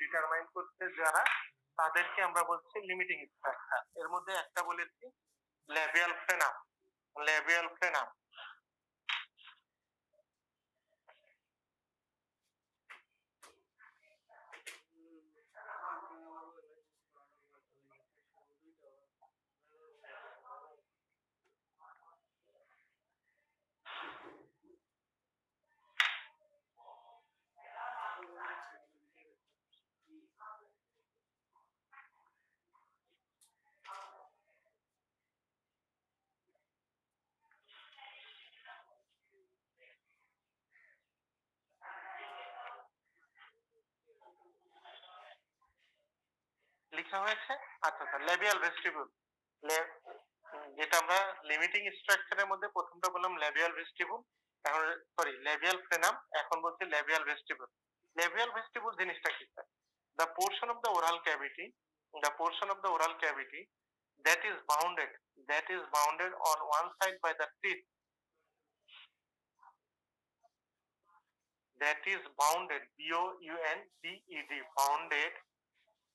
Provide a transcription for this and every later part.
Determine করতে যারা তাদেরকে আমরা বলছি লিমিটিং স্ট্রাকচার। এর মধ্যে একটা বলেছি ল্যাবিয়াল ফ্রেনাম। ল্যাবিয়াল ফ্রেনাম লিখা হয়েছে। আচ্ছা আচ্ছা, ল্যাবিয়াল ভেস্টিবুল। যেটা আমরা লিমিটিং স্ট্রাকচারের মধ্যে প্রথমটা বললাম ল্যাবিয়াল ভেস্টিবুল, এখন সরি ল্যাবিয়াল ফ্রেনাম, এখন বলছি ল্যাবিয়াল ভেস্টিবুল। ল্যাবিয়াল ভেস্টিবুল জিনিসটা কি sir? The portion of the oral cavity, the portion of the oral cavity that is bounded, that is bounded on one side by the teeth, that is bounded, B-O-U-N-D-E-D, bounded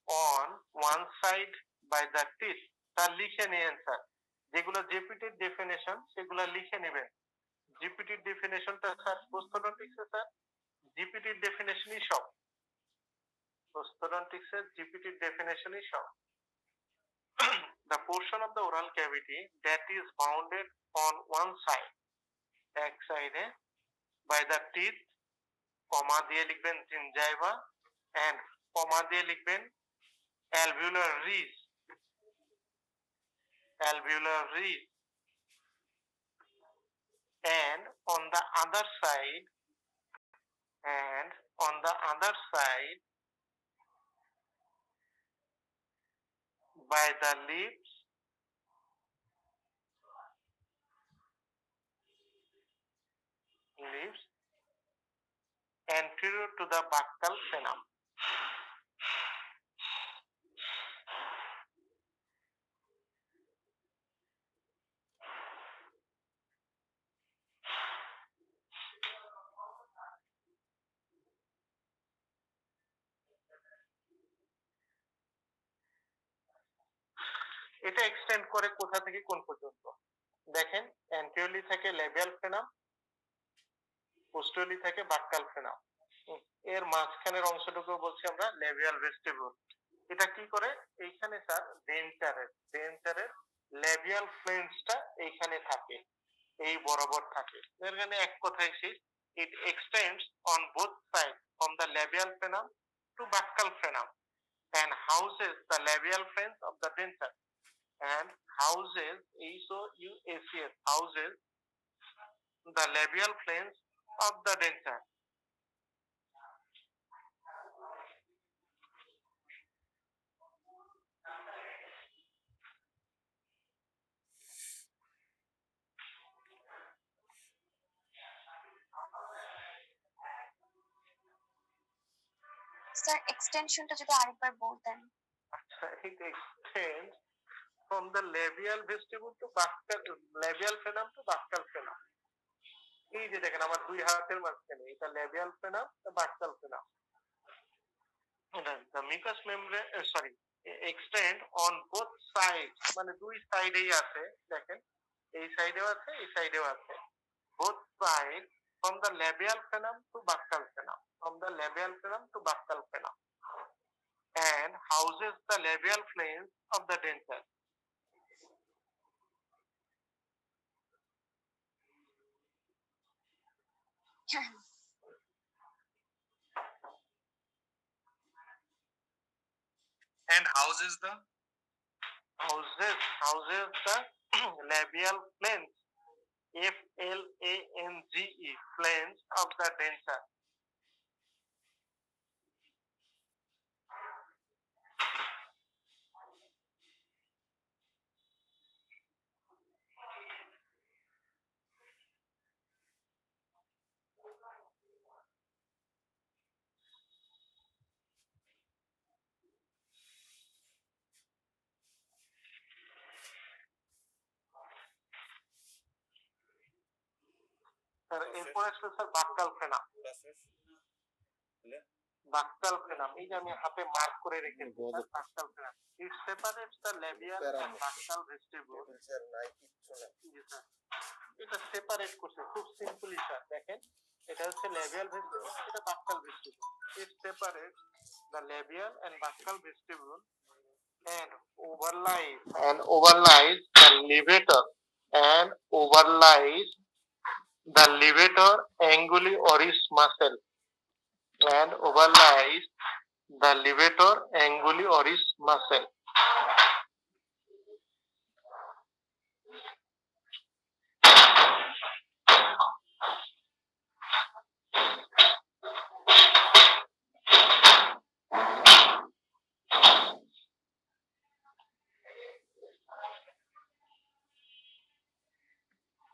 on one side by the teeth। তা লিখে নিয়েন sir, যেগুলো জিপিটির definition সেগুলো লিখে নেবেন। জিপিটির ডেফিনেশনটা sir প্রস্থোডন্টিক্সে sir জিপিটির ডেফিনেশনই সব, প্রস্থোডন্টিক্সের জিপিটির ডেফিনেশনই সব। The portion of the oral cavity that is bounded on one side, এক সাইডে, by the teeth, কমা দিয়ে লিখবেন জিনজাইভা, and কমা দিয়ে লিখবেন alveolar ridge, alveolar ridge, and on the other side, and on the other side by the lips, lips anterior to the buccal frenum। এটা extend করে কোথা থেকে কোন পর্যন্ত দেখেন, অ্যান্টিরিয়রলি থেকে ল্যাবিয়াল ফ্রেনাম, পোস্টেরিয়রলি থেকে বাক্কাল ফ্রেনাম, এর মাঝখানের অংশটুকু বলছি আমরা ল্যাবিয়াল ভেস্টিবুল। এটা কি করে, এইখানে স্যার ডেন্টারের ল্যাবিয়াল ফ্লেন্সটা এইখানে থাকে, এই বরাবর থাকে। এখানে এক কথায় শেষ, it extends on both sides from the labial frenum to buccal frenum and houses the labial flange of the denture, and houses, H-O-U-S-E-S, houses the labial flange of the denture। Sir এক্সটেনশনটা যদি আরেকবার বলতেন। আচ্ছা, it extends from the labial vestibule to buccal, labial frenum to buccal frenum। এই যে দেখেন আমার দুই হাতের মাঝখানে, এটা labial ফ্রেনাম, বাক্কাল ফ্রেনাম। the mucous membrane, sorry, extend on both sides, মানে দুই সাইডেই আছে, দেখেন এই সাইডেও আছে এই সাইডেও আছে, both sides from the labial frenum to buccal frenum, from the labial frenum to buccal frenum, and houses the labial flange of the denture। And houses the labial flange, F-L-A-N-G-E, flange of the denture। Sir এরপর আসলে sir বাক্কাল ফ্রেনাম। বাক্টাল ফ্রেনাম, এই যে আমি হাতে মার্ক করে রেখেছি sir, buccal frenum it separates the labial and buccal vestibule. জি স্যার, এটা সেপারেট করছে খুব সিম্পলি স্যার, দেখেন এটা হচ্ছে লেবিয়াল ভেস্টিবিউল, এটা buccal vestibule. It separates the labial and buccal vestibule and overlies the levator and overlies the levator anguli oris muscle and overlies the levator anguli oris muscle.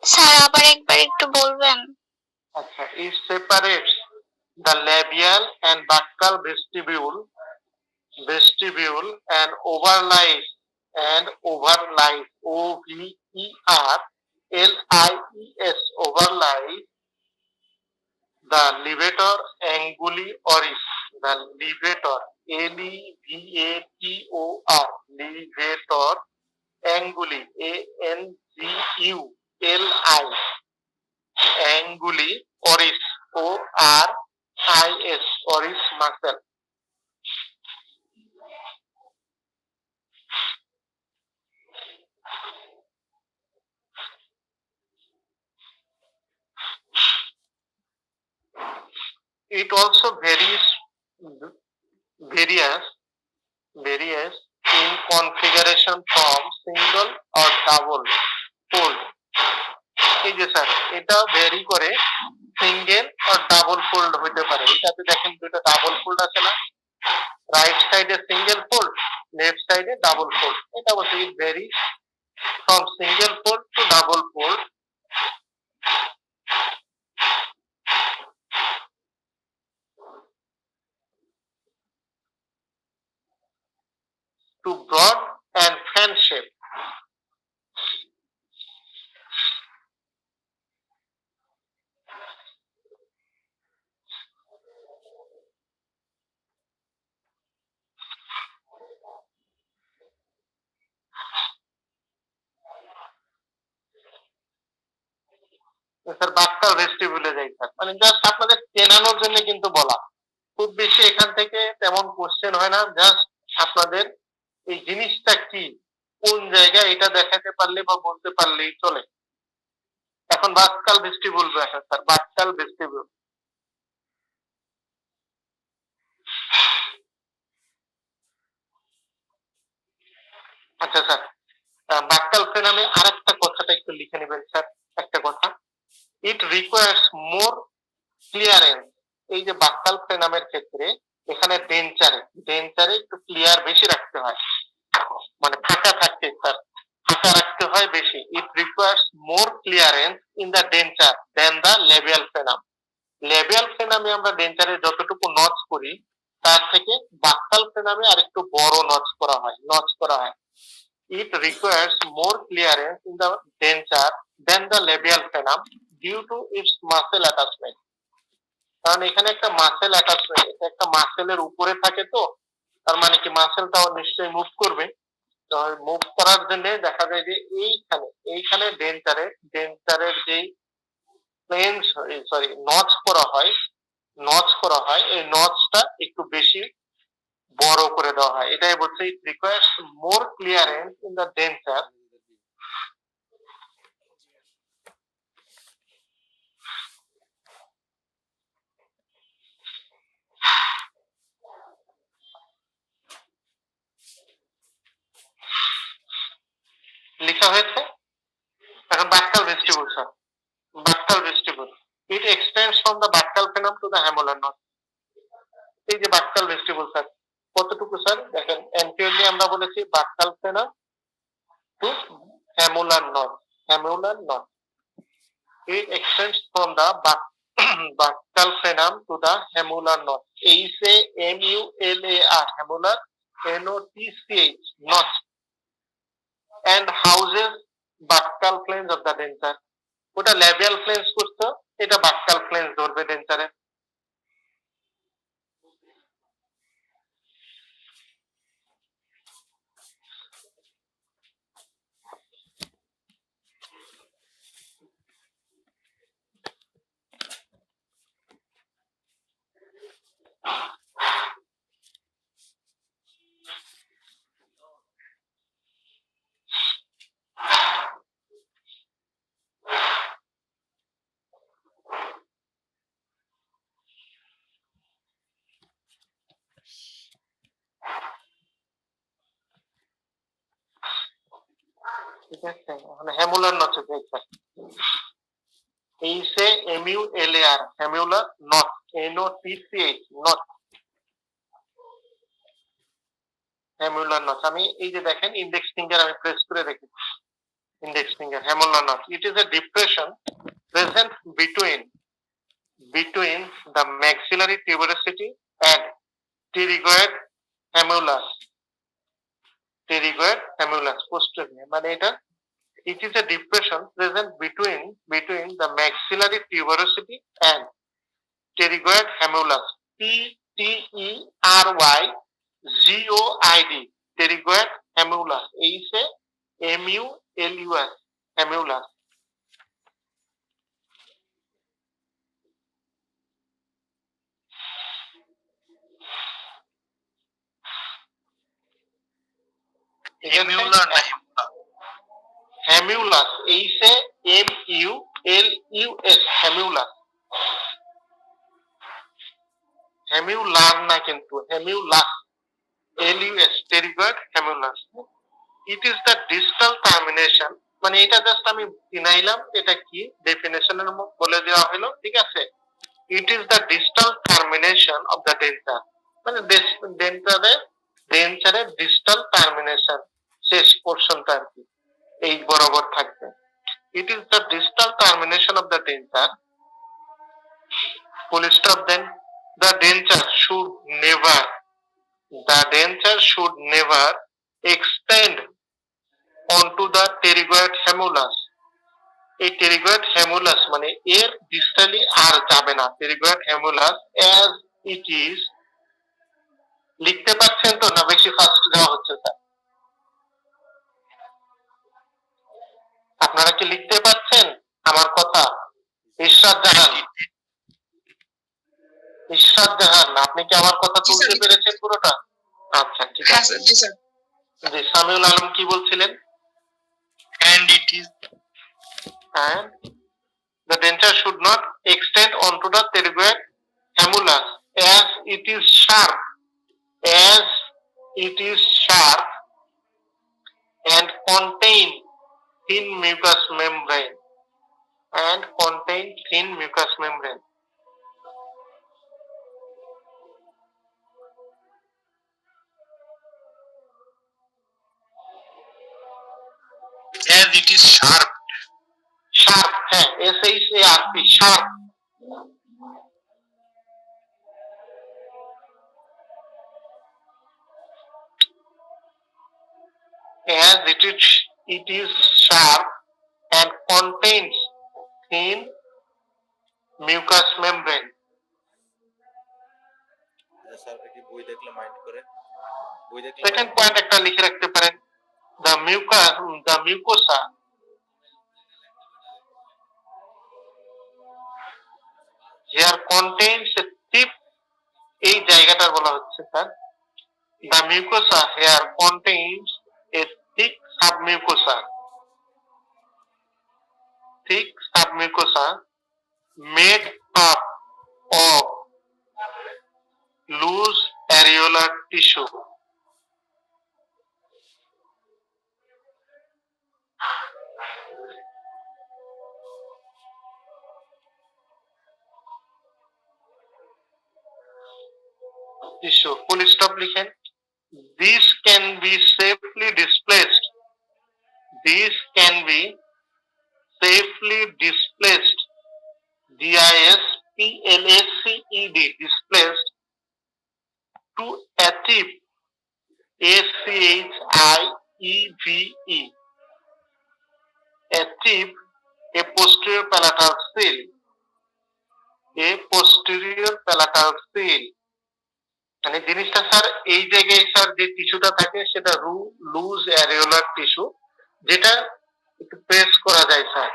Sir আবার একবার একটু বলবেন? আচ্ছা, it separates the labial and buccal vestibule and overlies overlies overlies the levator anguli oris, the levator levator levator anguli anguli anguli oris oris oris muscle. It also varies in configuration from single or double fold. এই যে sir, এটা very করে single আর double fold হতে পারে। এটাতে দেখেন দুটো double fold আছে না, রাইট সাইডে সিঙ্গেল ফোল্ড, লেফট সাইডে ডাবল ফোল্ড। এটা বলছে it very from single fold to double fold to broad and fan shape. Sir buccal ভেস্টিবিউলে যাই স্যার, মানে জাস্ট আপনাদের চেনানোর জন্য কিন্তু বলা, খুব বেশি এখান থেকে তেমন কোশ্চেন হয় না, জাস্ট আপনাদের এই জিনিসটা কি, কোন জায়গায় এটা দেখাতে পারলে বা বলতে পারলেই চলে। এখন বাক্টাল ভেস্টিবিউল আসে স্যার, বাক্টাল ভেস্টিবিউল। আচ্ছা স্যার, বাক্টাল ফ্রেনামে আরেকটা কথাটা একটু লিখে নেবেন স্যার, একটা কথা, ইট রিকোয়ার্স মোর ক্লিয়ারেন্স। এই যে বাক্টাল ফ্রেনামের ক্ষেত্রে এখানে ডেঞ্চারে একটু ক্লিয়ার বেশি রাখতে হয়, মানে ফাঁকা থাকতে স্যার, ফাঁকা রাখতে হয় বেশি। It requires more clearance in the denture than the labial frenum. Labial ফ্রেনামে আমরা ডেঞ্চারে যতটুকু নচ করি তার থেকে বাক্টাল ফ্রেনামে আরেকটু বড় নচ করা হয়। It requires more clearance in the denture than the labial frenum due to its muscle attachment. কারণ এখানে একটা মাসেল অ্যাটাচমেন্ট, এটা একটা মাসেলের উপরে থাকে, তো তার মানে কি মাসেলটাও নিশ্চয়ই মুভ করবে। তো মুভ করার জন্য দেখা যায় যে এইখানে ডেঞ্চারের যে নচ করা হয় এই নচটা একটু বেশি বড় করে দেওয়া হয়। এটাই বলছে it requires more clearance in the denture লেখা হয়েছে। এখন buccal vestibule sir, buccal vestibule it extends from the buccal frenum to the hamular notch. এই যে বাক্টাল ভেস্টিবুল স্যার কতটুকু স্যার, দেখেন এন্টিরিয়রলি আমরা বলেছি buccal frenum to hamular notch. It extends from the buccal frenum to the hamular knot. HAMULAR, hamular, NOTCH, knot, and houses buccal flange of the denture. ওটা labial flange করতো, এটা buccal flange ধরবে ডেঞ্চারে। ঠিক আছে, মানে hamular notch দেখবেন। এইচে MULAR hamular notch, NOTCH notch, hamular notch. আমি এই যে দেখেন ইন্ডেক্স ফিঙ্গার আমি প্রেস করে রেখেছি, index finger hemorrhagic notch. It is a depression present between the maxillary tuberosity and pterygoid hemulus. Pterygoid hemulus posterior. মানে এটা it is a depression present between the maxillary tuberosity and pterygoid hemulus. PTERYGOID pterygoid hemulus. H MULUS hemulus. Hemula na hemulus HAMULUS hemulus. hemular না কিন্তু hemulus LUS pterygoid hemulus. It is the distal termination, মানে এটা just আমি চিনাইলাম এটা কি ডেফিনেশনের বলে দেওয়া হলো, ঠিক আছে। It is the distal termination of the denture, মানে ডেন্টারের ডিস্টাল টার্মিনেশন শেষ পোরশনটা আর কি এই বরাবর থাকবে। It is the distal termination of the denture. Full stop. Then the denture should never extend onto the pterygoid hemulus. এই pterygoid hemulus মানে এর ডিস্টালি আর যাবে না pterygoid hemulus as it is। লিখতে পাচ্ছেন তো না বেশি ফাস্ট যাওয়া হচ্ছে স্যার? আপনারা কি লিখতে পাচ্ছেন আমার কথা? ইরশাদ জাহান আপনি কি আমার কথা তুলতে পেরেছেন পুরোটা? আচ্ছা ঠিক আছে। জি সামিউল আলম কি বলছিলেন? and it is And the denture should not extend onto the pterygoid hemulus as it is sharp and contain thin mucous membrane as it is sharp হ্যাঁ SHARP sharp as it is sharp and contains thin mucous membrane. Sir কি বই দেখলে mind করে? বই দেখলে second point একটা লিখে রাখতে পারেন, the mucosa here contains a thick, এই জায়গাটা বলা হচ্ছে sir, the mucosa here contains a thick submucosa made up of loose areolar tissue. Full stop লিখেন। This can be safely displaced. Displaced to achieve ACHIEVE. Achieve a posterior palatal seal. মানে জিনিসটা sir এই জায়গায় sir যে টিস্যুটা থাকে সেটা loose areolar tissue, যেটা একটু প্রেস করা যায় স্যার,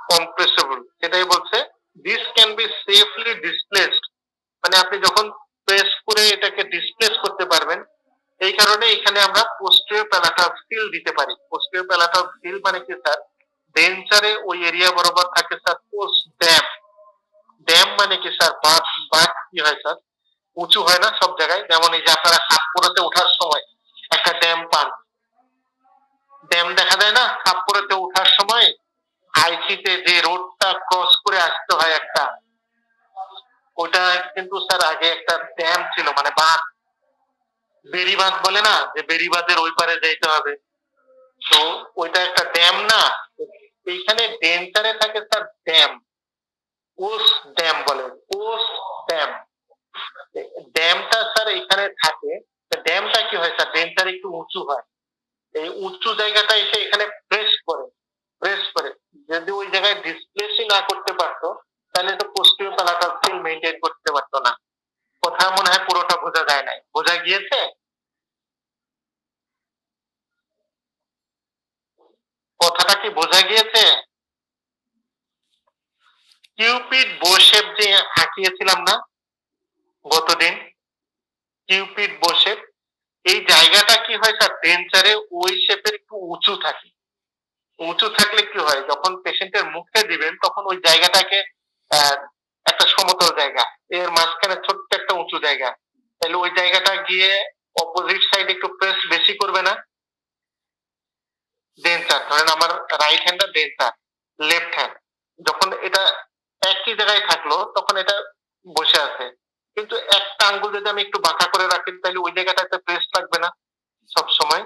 কম্প্রেসেবল, সেটাই বলছে this can be safely displaced, মানে আপনি যখন প্রেস করে এটাকে ডিসপ্লেস করতে পারবেন, এই কারণে এখানে আমরা পোস্টেরিয়র প্যালাটাল সিল দিতে পারি। পোস্টেরিয়র প্যালাটাল সিল মানে কি স্যার, ডেঞ্চারে ওই এরিয়া বরাবর থাকে স্যার পোস্ট ড্যাম মানে কি স্যার বাট কি হয় স্যার, উঁচু হয় না সব জায়গায়, যেমন এই যে আপনারা সাতপুরাতে ওঠার সময় একটা ড্যাম পান, ড্যাম দেখা যায় না সাতপুরাতে মানে বাঁধ, বেড়িবাঁধ বলে না, যে বেড়িবাঁধের ওই পারে যাইতে হবে, তো ওইটা একটা ড্যাম না। এইখানে ডেন্সারে থাকে স্যার ড্যাম, কোস ড্যাম বলে, কোস ড্যাম। ড্যামটা স্যার এখানে থাকে। ড্যামটা কি হয় স্যার, ডেন্সার একটু উঁচু হয়, এই উঁচু জায়গাটা এসে এখানে প্রেস করে, প্রেস করে। যদি ওই জায়গায় ডিসপ্লেসই না করতে পারতো তাহলে তো পোস্টিও তালাটা স্টিল মেনটেন করতে পারতো না। কথা মনে হয় পুরোটা বোঝা যায় নাই, বোঝা গিয়েছে? কথাটা কি বোঝা গিয়েছে? কিউপিড বো শেপ যে আঁকিয়েছিলাম না গতদিন, কিউপিড বো শেপ, এই জায়গাটা কি হয় স্যার, ডেন্সারে ওই শেপের একটু উঁচু থাকে। উঁচু থাকলে কি হয়, যখন পেশেন্টের মুখে দিবেন তখন ওই জায়গাটাকে আহ, একটা সমতল জায়গা, এর মাঝখানে ছোট্ট একটা উঁচু জায়গা, তাহলে ওই জায়গাটা গিয়ে অপোজিট সাইড একটু প্রেস বেশি করবে না? ডেন্সার ধরেন আমার রাইট হ্যান্ড আর ডেন্সার লেফট হ্যান্ড, যখন এটা একই জায়গায় থাকলো তখন এটা বসে আছে, কিন্তু একটা আঙ্গুল যদি আমি একটু বাঁকা করে রাখি তাহলে ওই জায়গাটাতে প্রেস লাগবে না সব সময়?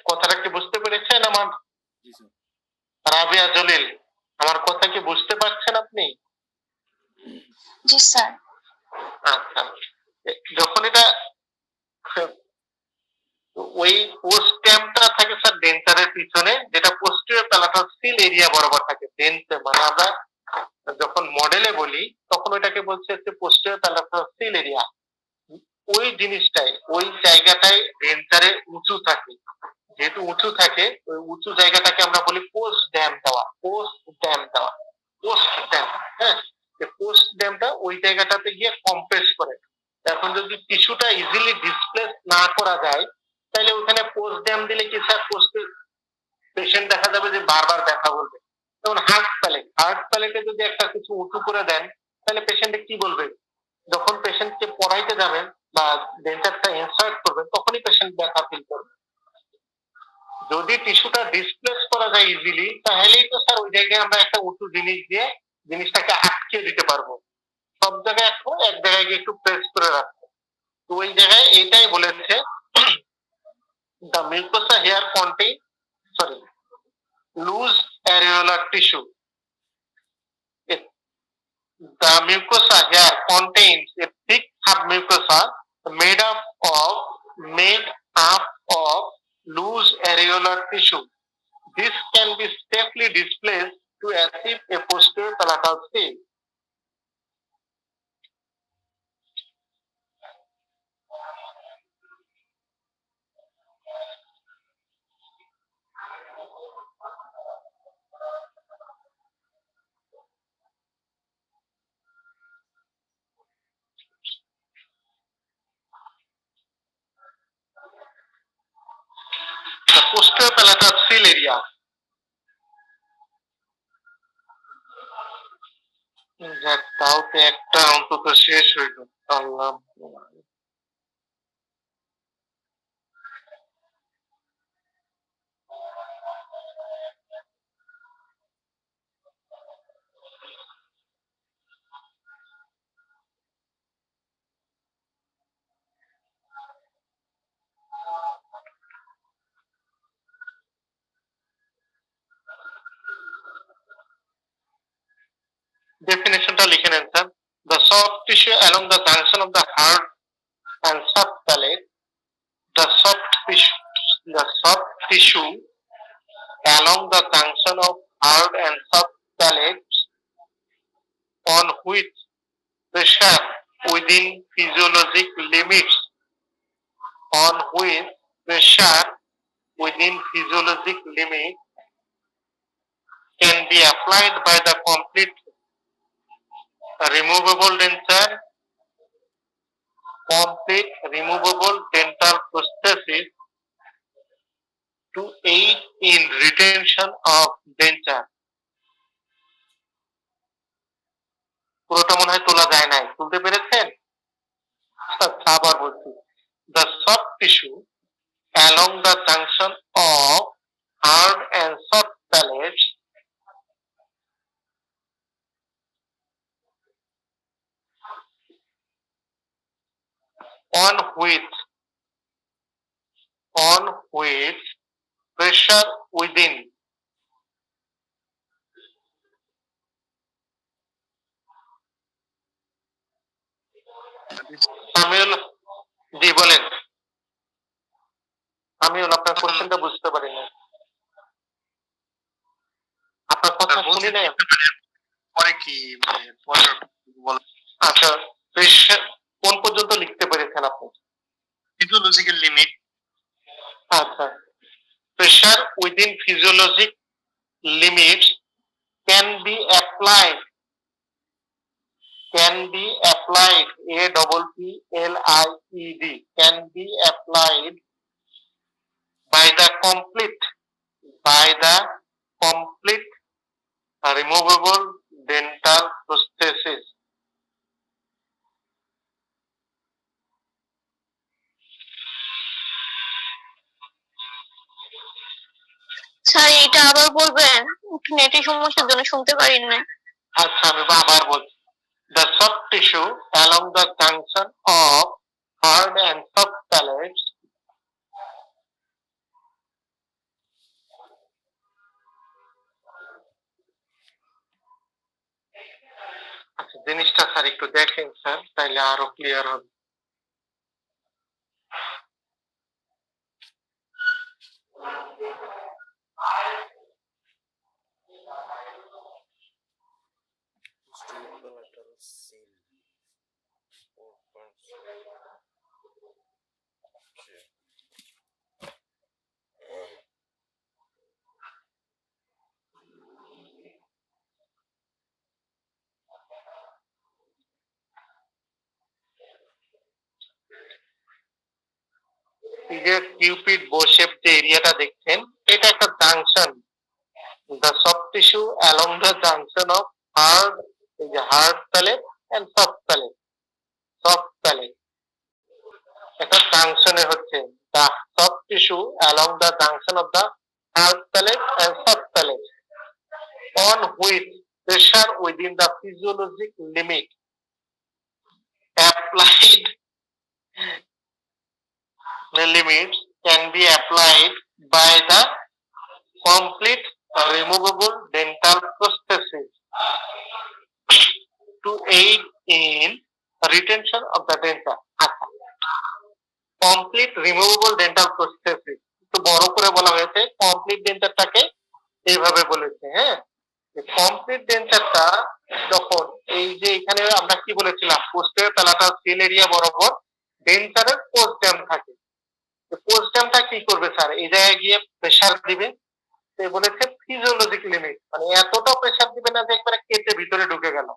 কথাটা কি বুঝতে পেরেছেন আমার জি স্যার। রাবিয়া জলিল? আমার কথা কি বুঝতে পারছেন আপনি? জি স্যার। আচ্ছা, যখন এটা ওই পোস্ট ক্যাম্পটা থাকে স্যার ডেন্টারের পিছনে, যেটা পোস্টিরিয়র প্যালাটাল সিল এরিয়া বরাবর থাকে, মানে আমরা যখন মডেলে বলি তখন ওইটাকে বলছে হচ্ছে পোস্টিরিয়র প্যালাটাল সিল এরিয়া। ওই জিনিসটাই, ওই জায়গাটাই ডেন্টারে উঁচু থাকে, যেহেতু উঁচু থাকে ওই উঁচু জায়গাটাকে আমরা বলি পোস্ট ড্যাম দেওয়া, পোস্ট ড্যাম দেওয়া, পোস্ট ড্যাম। হ্যাঁ, পোস্ট ড্যামটা ওই জায়গাটাতে গিয়ে কম্প্রেস করে। এখন যদি টিস্যুটা ইজিলি ডিসপ্লেস না করা যায় তাহলে ওখানে পোস্ট ড্যাম দিলে কি স্যার, পেশেন্ট দেখা যাবে যে বারবার ব্যথা বলবে। যেমন হার্ট প্যালেটে যদি একটা কিছু উঁচু করে দেন তাহলে পেশেন্টে কি বলবে, যখন পেশেন্টকে পড়াইতে যাবেন বা ডেন্টারটা ইনসার্ট করবেন তখনই পেশেন্ট ব্যথা ফিল করবে। যদি টিস্যুটা ডিসপ্লেস করা যায় ইজিলি তাহলেই তো স্যার ওই জায়গায় আমরা একটা উঁচু জিনিস দিয়ে জিনিসটাকে আটকে দিতে পারবো। সব জায়গায় এখন এক জায়গায় গিয়ে একটু প্রেস করে রাখবো, তো ওই জায়গায় এইটাই বলেছে, the mucosa here contain, sorry, loose areolar tissue. The mucosa here contains a thick submucosa made up of loose areolar tissue. This can be safely displaced to achieve a posterior palatal seal. The posterior palatal seal area. যাক, তাও তো একটা অন্তত শেষ হইল। আল্লাহ, ডেফিনেশনটা লিখে নেন sir. The soft tissue along the junction of the hard and soft palate, the soft tissue along the junction of hard and soft palate on which pressure within physiologic limits, on which pressure within physiologic limit can be applied by the complete removable denture, complete removable dental prosthesis to aid in retention of denture. পুরোটা মনে হয় তোলা যায় নাই, তুলতে পেরেছেন? আচ্ছা, আবার বলছি, the soft tissue along the junction of hard and soft palates on which pressure within Samiul জি বলেন। সামিউল আপনার কোশ্চেনটা বুঝতে পারি না, আপনার কথা শুনি নাই। পরে কি পরে বল। আচ্ছা, প্রেশার কোন পর্যন্ত লিখতে পেরেছেন আপনি? Physiological limit. আচ্ছা, pressure within physiologic limits can be applied A double P L I E D can be applied by the complete removable dental prosthesis. Sir এটা আবার বলবেন, নেটের সমস্যার জন্য শুনতে পারি না। আচ্ছা, আমি আবার বলছি। The soft tissue along the junction of hard and soft palates আচ্ছা, জিনিসটা স্যার একটু দেখেন স্যার, তাইলে আরো ক্লিয়ার হবে। Collateral seal 4.7. এই যে কিউপিড বো শেপ যে এরিয়াটা দেখছেন, এটা একটা junction. The soft tissue along the junction of hard palate and soft palate একটা জাংশনে হচ্ছে। The soft tissue along the junction of the hard palate and soft palate on which pressure within the physiologic limit applied limits can be applied by the complete removable dental prosthesis to aid in retention of the dental. Complete removable dental prosthesis, একটু বড় করে বলা হয়েছে, complete ডেন্টারটাকে এইভাবে বলেছে। হ্যাঁ, complete ডেন্টারটা যখন এই যে এখানে আমরা কি বলেছিলাম, পোস্টেরিয়র প্যালাটাল সিল এরিয়া বরাবর ডেন্টারের পোস্টড্যাম থাকে। পোস্টড্যামটা কি করবে স্যার? এই জায়গায় গিয়ে প্রেসার দিবে। সে বলেছে ফিজিওলজিক লিমিট, মানে এতটা প্রেসার দিবে না যে একবারে কেটে ভিতরে ঢুকে গেল।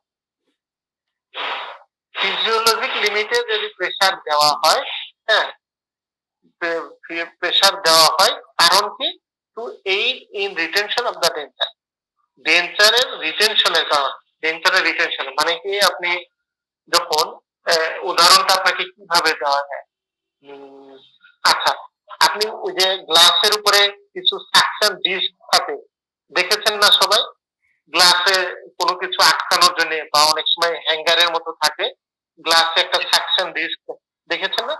ফিজিওলজিক লিমিটে যদি প্রেসার দেওয়া হয়, হ্যাঁ, প্রেসার দেওয়া হয়, কারণ কি? To aid in retention of the denture, ডেন্টারের রিটেনশনের কারণ। ডেন্টারের রিটেনশন মানে কি? আপনি যখন উদাহরণটা আপনাকে কিভাবে দেওয়া যায়, আচ্ছা, আপনি ওই যে গ্লাসের উপরে কিছু সাকশন ডিস্ক থাকে, দেখেছেন না সবাই? গ্লাসে কোনো কিছু আটকানোর জন্য বা অনেক সময় হ্যাঙ্গারের মতো থাকে, গ্লাসে একটা সাকশন ডিস্ক দেখেছেন না?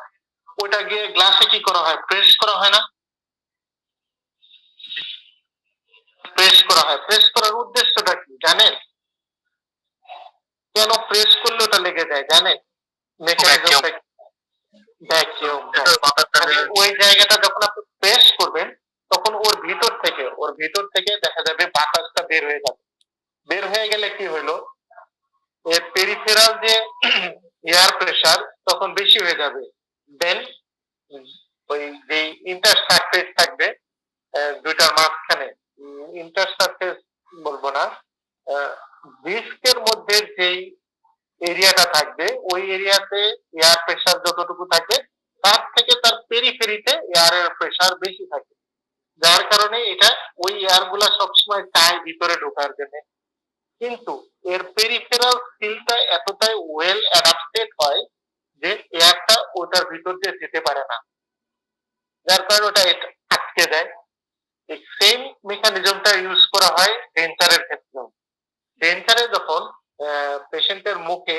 ওইটা গিয়ে গ্লাসে কি করা হয়? প্রেস করা হয় না? প্রেস করা হয়। প্রেস করার উদ্দেশ্যটা কি জানেন? কেন প্রেস করলে ওটা লেগে যায় জানেন? মেকানিজমটা ভ্যাকিউম। মানে ওই জায়গাটা যখন আপনি প্রেস করবেন, তখন ওর ভিতর থেকে দেখা যাবে বাতাসটা বের হয়ে যাবে। বের হয়ে গেলে কি হলো, এর পেরিফেরাল যে এয়ার প্রেসার তখন বেশি হয়ে যাবে। দেন ওই যে ইন্টারসারফেস থাকবে দুইটার মাঝখানে, ইন্টারসারফেস বলবো না, ডিস্কের মধ্যে যেই এরিয়াটা থাকবে, ওই এরিয়াতে এয়ার প্রেসার যতটুকু থাকে তার থেকে তার পেরিফেরিতে এয়ারের প্রেসার বেশি থাকে, যার কারণে এটা ওই এয়ার গুলা সবসময় চায় ভিতরে ঢোকার জন্য। কিন্তু এর পেরিফেরাল সিলটা এতটাই ওয়েল অ্যাডাপ্টেড হয় যে এয়ারটা ওটার ভিতর দিয়ে যেতে পারে না, যার কারণে ওটা আটকে দেয়। এই সেম মেকানিজমটা ইউজ করা হয় ডেন্টারের ক্ষেত্রেও। ডেন্টারে যখন পেশেন্টের মুখে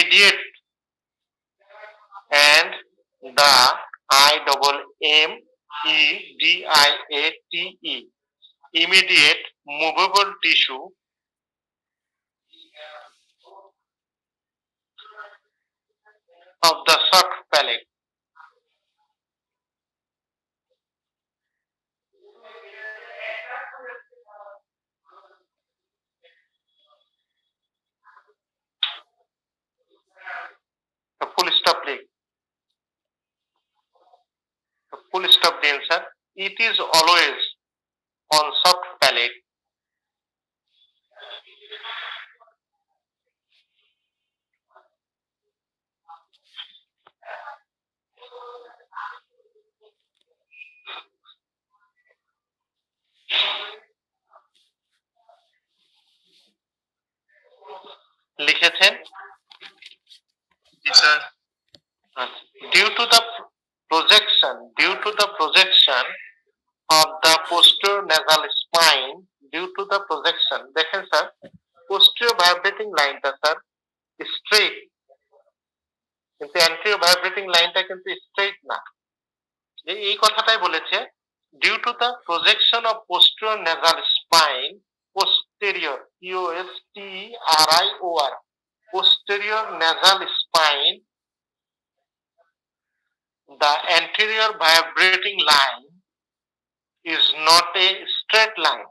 immediate and the immediate immediate movable tissue of the soft palate. The full stop লিখ the full stop the answer. It is always on soft palate. লিখেছেন জি sir due to the projection of the posterior nasal spine, due to the projection, দেখেন sir posterior vibrating লাইনটা sir straight, কিন্তু anterior vibrating লাইনটা কিন্তু straight না। এই কথাটাই বলেছে due to the projection of posterior nasal spine, posterior posterior posterior nasal spine, the anterior vibrating line is not a straight line.